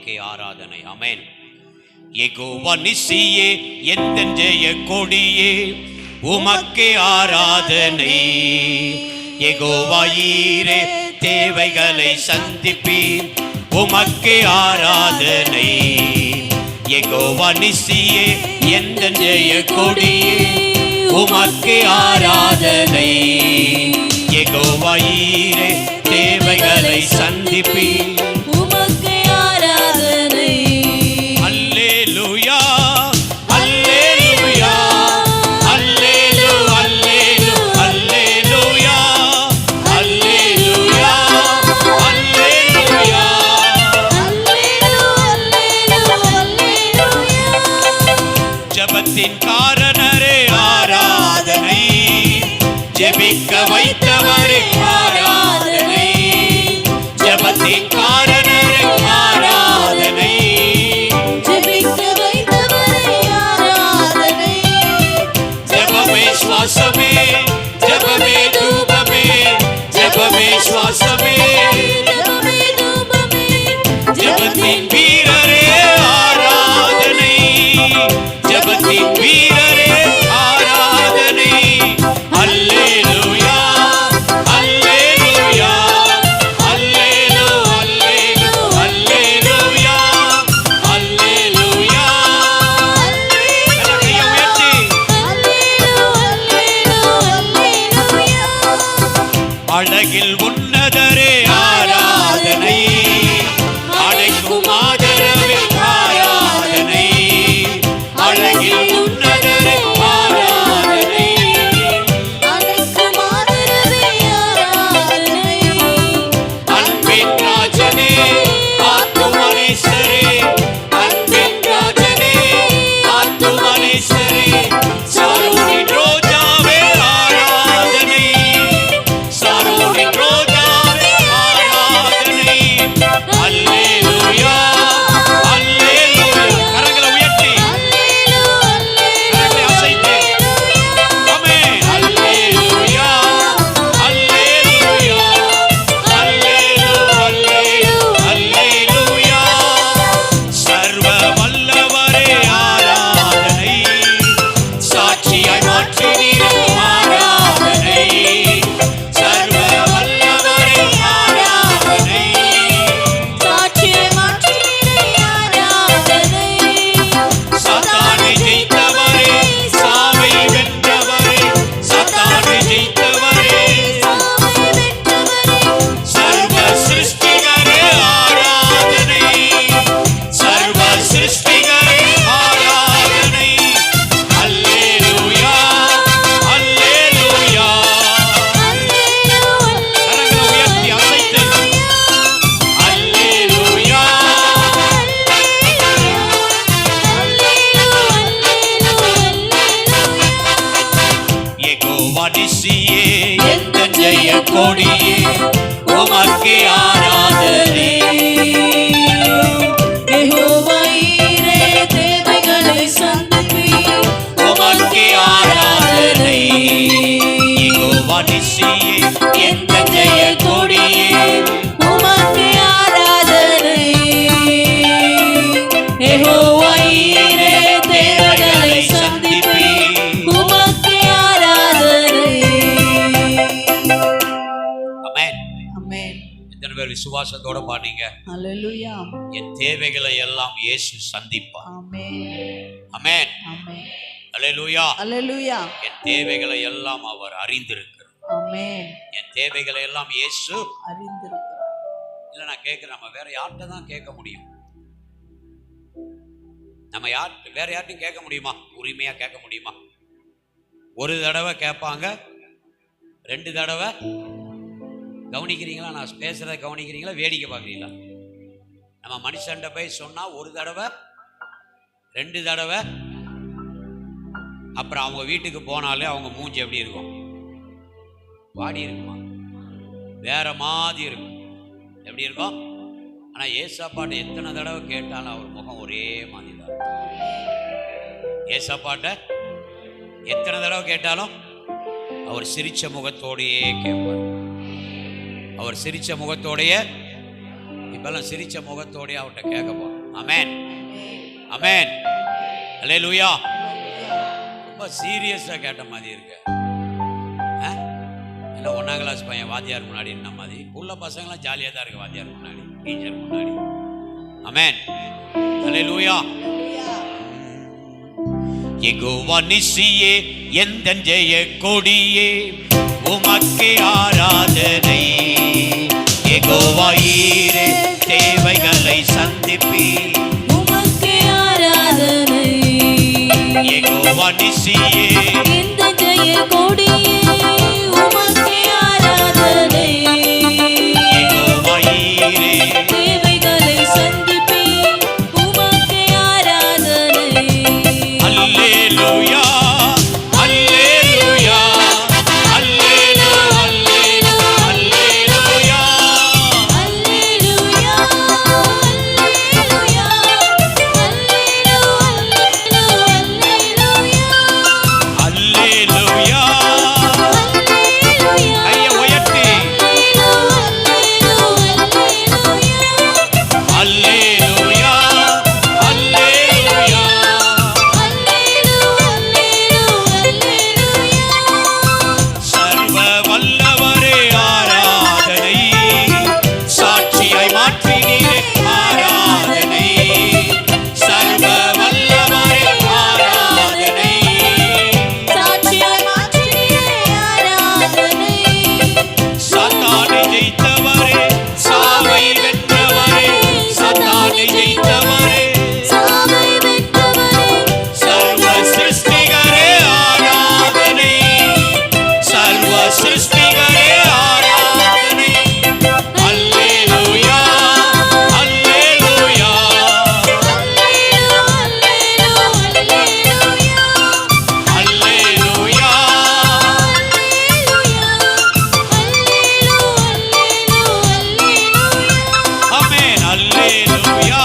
உமக்கே ஆராதனை. ஆமென். யெகோவா நிசியே எந்தன் ஜெய கொடியே உமக்கே ஆராதனை. யெகோவா ஈரே தேவைகளை சந்திப்பீர் உமக்கே ஆராதனை. யெகோவா நிசியே எந்தன் ஜெய கொடியே உமக்கே ஆராதனை. யெகோவா ஈரே தேவைகளை சந்திப்பீர் உமக்கே ஆராதனை. அல்லேலூயா அல்லேலூயா அல்லேலூ அல்லேலூ அல்லேலூயா அல்லேலூயா அல்லேலூயா ஜெபத்தின் காரணரே ஆராதனை. ஜெபிக்க வைத்தவரே ஆராதனை. ஜெபத்தின் காரணரே ஆராதனை. ஜெபிக்க வைத்தவரே ஆராதனை. ஜெபமே சுவாசமே ஜெபமே தூபமே ஜெபமே சுவாசமே ஜெபமே தூபமே ஜெபத்தின் வீரரே ஆராதனை. ஜெபத்தின் வீரரே ஆராதனை. அல்லேலூயா அல்லேலூயா அல்லேலூ அல்லேலூ அல்லேலூயா அல்லேலூயா. நல்ல கையை உயர்த்தி அழகில் உன்னதரே ஆராதனை. அழைக்கும் ஆதரவே ஆராதனை. அழகில் உன்னதரே ஆராதனை. அன்பின் ராஜனே ஆத்துமனேஸ்வரே. அன்பின் ராஜனே ஆத்துமனேஸ்வரே. சாரோனின் ரோஜாவே ஆராதனை. சாரோனின் ரோஜாவே ஆராதனை. அல்லேலூயா அல்லேலூயா. கரங்களை உயர்த்தி கரங்களை அசைத்து ஆமென். அல்லேலூயா அல்லேலூயா அல்லேலூ அல்லேலூ அல்லேலூயா. சர்வ வல்லவரே ஆராதனை. சாட்சியாய் மாற்றினீரே ஆராதனை. சர்வ வல்லவரே ஆராதனை. சாத்தானை ஜெயித்தவரே சாவை வென்றவரே. சாத்தானை ஜெயித்தவரே சர்வ சிருஷ்டிகரே ஆராதனை. சர்வ சிருஷ்டிகரே ஆராதனை. அல்லேலூயா அல்லேலூயா. கரங்களை உயர்த்தி அசைத்து அல்லேலூயா. யெகோவா நிசியே எந்தன் ஜெய கொடியே உமக்கே ஆராதனை. உமக்கே ஆராதனை. யெகோவா நிசியே எந்தன் ஜெய கொடியே தேவைகளை சந்திப்பீர். ஆமென். எத்தனை பேர் விசுவாசத்தோட பாடுங்க? Hallelujah. என் தேவைகளை எல்லாம் இயேசு சந்திப்பார். Amen. ஆமென். Amen. அல்லேலூயா. Hallelujah. என் தேவைகளை எல்லாம் அவர் அறிந்திருக்கிறார். Amen. என் தேவைகளை எல்லாம் இயேசு அறிந்திருக்கிறார். இல்ல நான் கேட்கிறேன், நம்ம வேற யார்கிட்ட தான் கேட்க முடியும்? நம்ம வேற யார்ட்டையும் கேட்க முடியுமா? உரிமையா கேட்க முடியுமா? ஒரு தடவை கேட்பாங்க, 2 தடவை கவனிக்கிறீங்களா? நான் பேசுறத கவனிக்கிறீங்களா? வேடிக்கை பார்க்குறீங்களா? நம்ம மனுஷன்ட போய் சொன்னா 1 தடவை 2 தடவை, அப்புறம் அவங்க வீட்டுக்கு போனாலே அவங்க மூஞ்சி எப்படி இருக்கும்? வாடி இருக்குமா? வேற மாதிரி இருக்கும். எப்படி இருக்கும்? ஆனா ஏசப்பாட்ட எத்தனை தடவை கேட்டாலும் அவர் முகம் ஒரே மாதிரி தான். ஏசப்பாட்ட எத்தனை தடவை கேட்டாலும் அவர் சிரிச்ச முகத்தோடையே கேட்பார். அவர் சிரிச்ச முகத்தோடைய. இப்ப இப்பெல்லாம் சிரிச்ச முகத்தோடய அவர்கிட்ட கேட்க போறோம். ஆமென், ஆமென், அல்லேலூயா. ரொம்ப சீரியஸா கேட்ட மாதிரி இருக்கு. என்ன 1ஆம் கிளாஸ் பையன் வாத்தியார் முன்னாடி என்ன மாதிரி உள்ள பசங்களாம் ஜாலியாக தான் இருக்கு. வாத்தியார் முன்னாடி, டீச்சர் முன்னாடி. ஆமென், அல்லேலூயா. யெகோவா நிசியே எந்தன் ஜெய கொடியே உமக்கே ஆராதனை. யெகோவா ஈரே தேவைகளை சந்திப்பி உமக்கே ஆராதனை. யெகோவா நிசியே எந்தன் ஜெய கொடியே உமக்கே ஆராதனை. யெகோவா ஈரே தேவைகளை சந்திப்பி உமக்கே ஆராதனை. அல்லேலூயா, அல்லேலூயா, அல்லேலூயா, அல்லேலூயா, அல்லேலூயா, அல்லேலூயா, அல்லேலூயா. கையை உயர்த்தி அல்லேலூயா, அல்லேலூயா. சர்வ வல்லவரே ஆராதனை. சாட்சியாய் மாற்றினீரே ஆராதனை. சர்வ வல்லவரே ஆராதனை. சாத்தானை ஜெயித்தவரே, சாவை வென்றவரே, சாத்தானை ஜெயித்தவரே, சர்வ சிருஷ்டிகரே ஆராதனை. சர்வ சிருஷ்டிகரே ஆராதனை. அல்லேலூயா, அல்லேலூயா, அல்லேலூயா. ஆமென், அல்லேலூயா.